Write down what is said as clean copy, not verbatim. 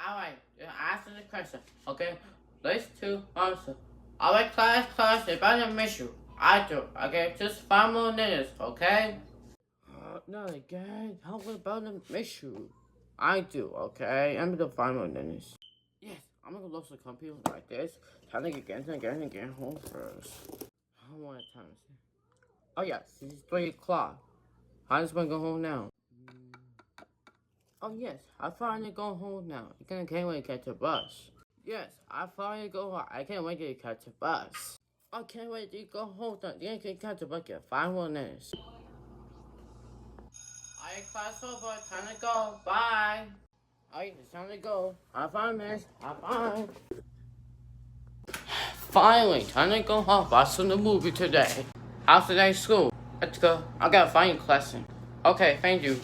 Alright, answer the question. Okay, list to answer. Alright, class, if I didn't miss you, I do. Okay, just 5 more minutes, okay? Not again. How about to miss you? I do, okay? I'm gonna 5 more minutes. Yes, I'm gonna look the computer like this. Time to get home first. How much time is it? Oh yes, it's 3 o'clock. I just wanna go home now. Oh yes, I finally go home now. I can't wait to catch a bus. Yes, I finally go home. I can't wait to catch a bus. I can't wait to go home now. You can catch a bus in 5 more minutes. Alright, class over. Time to go. Bye. Alright, it's time to go. Have fun, miss. Have fun. Finally, time to go home. Watching the movie today. How's today's school? Let's go. I got a fine lesson. Okay, thank you.